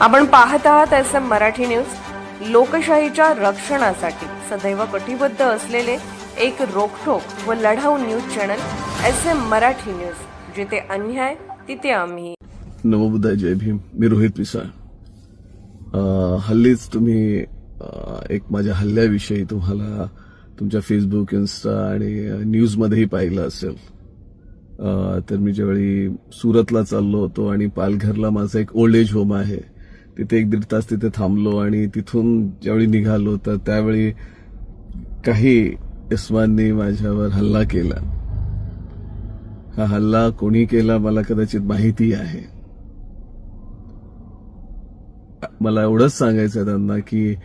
आपण पाहत आहात SM मराठी न्यूज। लोकशाहीच्या रक्षणासाठी सदैव कटिबद्ध असलेले एक रोखठोक व लढाऊ news channel SM Marathi news, जिथे अन्याय तिथे आम्ही। नमोबुद्धाय, जय भीम। मी रोहित पिसाळ। हल्लीच तुम्ही एक माझ्या हल्ल्याविषयी तुम्हाला तुमच्या फेसबुक, इन्स्टा आणि न्यूजमध्येही पाहिलं असेल। तर मी ज्यावेळी सुरतला चाललो होतो आणि पालघरला माझं एक ओल्ड एज होम आहे, तिथे 1-1.5 तास तिथे थांबलो आणि तिथून ज्यावेळी निघालो तर त्यावेळी काही इस्मांनी माझ्यावर हल्ला केला। हा हल्ला कोणी केला मला कदाचित माहिती आहे। मला एवढंच सांगायचं त्यांना की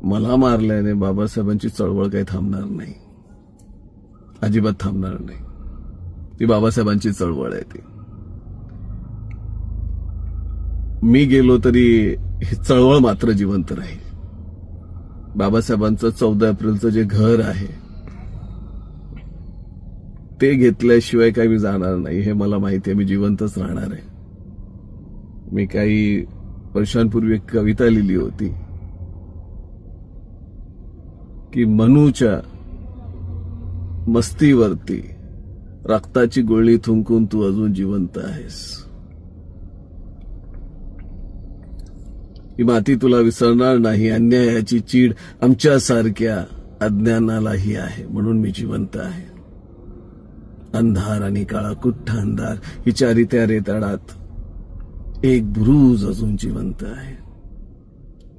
मला मारल्याने बाबासाहेबांची चळवळ काही थांबणार नाही, अजिबात थांबणार नाही। ती बाबासाहेबांची चळवळ आहे। ती मी गेलो तरी ही चळवळ मात्र जिवंत राहील। बाबासाहेबांचं 14 एप्रिलचं जे घर आहे ते घेतल्याशिवाय काही मी जाणार नाही, हे मला माहिती आहे। मी जिवंतच राहणार आहे। मी काही वर्षांपूर्वी एक कविता लिहिली होती की मनूच्या मस्तीवरती रक्ताची गोळी थुंकून तू अजून जिवंत आहेस। ही माती तुला विसरणार नाही। अन्यायाची चीड आमच्यासारख्या अज्ञानालाही आहे, म्हणून मी जिवंत आहे। अंधार आणि काळा कुठ्ठा अंधार हिच्या त्या रेताळात एक बुरुज अजून जिवंत आहे।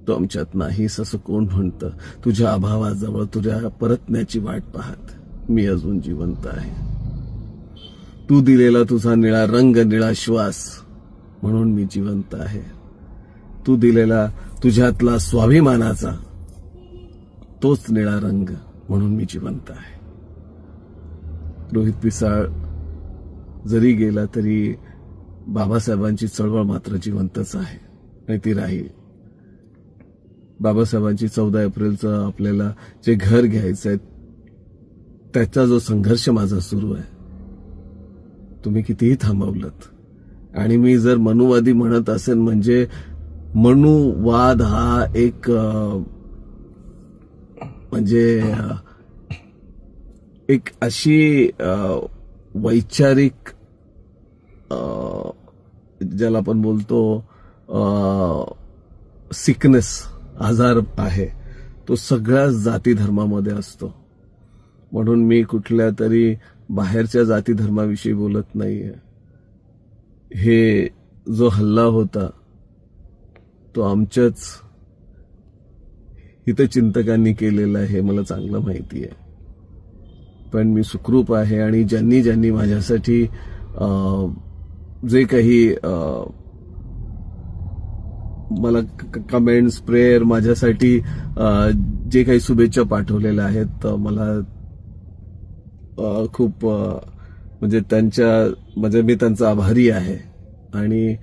तो आमच्यात नाहीस असं कोण म्हणतं? तुझ्या अभावाजवळ तुझ्या परतण्याची वाट पाहत मी अजून जिवंत आहे। तू दिलेला तुझा निळा रंग, निळा श्वास, म्हणून मी जिवंत आहे। तू दिलेला तुझ्यातला स्वाभिमानाचा तोच निळा रंग, म्हणून मी जिवंत आहे। रोहित पिसाळ जरी गेला तरी बाबासाहेबांची चळवळ मात्र जिवंतच आहे आणि ती राहील। बाबासाहेबांची 14 एप्रिलचं आपल्याला जे घर घ्यायचं आहे त्याचा जो संघर्ष माझा सुरू आहे, तुम्ही कितीही थांबवलत आणि मी जर मनुवादी म्हणत असेल म्हणजे मनुवाद हा एक म्हणजे एक अशी वैचारिक ज्याला आपण बोलतो सिकनेस, आजार आहे, तो सगळ्या जाती धर्मामध्ये असतो। म्हणून मी कुठल्या तरी बाहेरच्या जाती धर्माविषयी बोलत नाहीये। हे जो हल्ला होता तो आमच्याच हितचिंतकांनी केलेला आहे, मला चांगलं माहिती आहे। पण मी सुखरूप आहे आणि ज्यांनी ज्यांनी माझ्यासाठी जे काही मला कमेंट्स, प्रेयर, माझ्यासाठी जे काही शुभेच्छा पाठवलेल्या आहेत, मला खूप म्हणजे मी त्यांचा आभारी आहे। आणि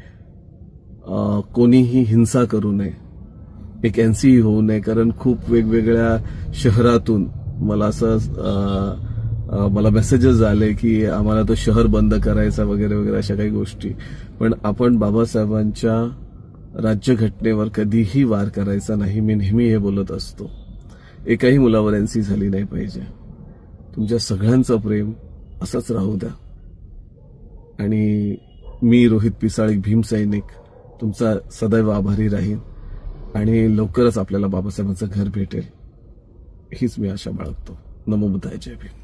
कोणीही हिंसा करू नये, एक एनसी होऊ नये, कारण खूप वेगवेगळ्या शहरातून मला मेसेजेस आले की आम्हाला तो शहर बंद करायचा वगैरे वगैरे अशा काही गोष्टी। पण आपण बाबासाहेबांच्या राज्यघटनेवर कधीही वार करायचा नाही। मी नेहमी हे बोलत असतो, एकाही मुलावर एनसी झाली नाही पाहिजे। तुमच्या सगळ्यांचं प्रेम असंच राहू द्या। आणि मी रोहित पिसाळ, एक भीमसैनिक, तुमचा सदैव आभारी राहील आणि लवकरच आपल्याला बाबासाहेबांचं घर भेटेल हीच मी आशा बाळगतो। नमो बुद्धाय, जय भीम।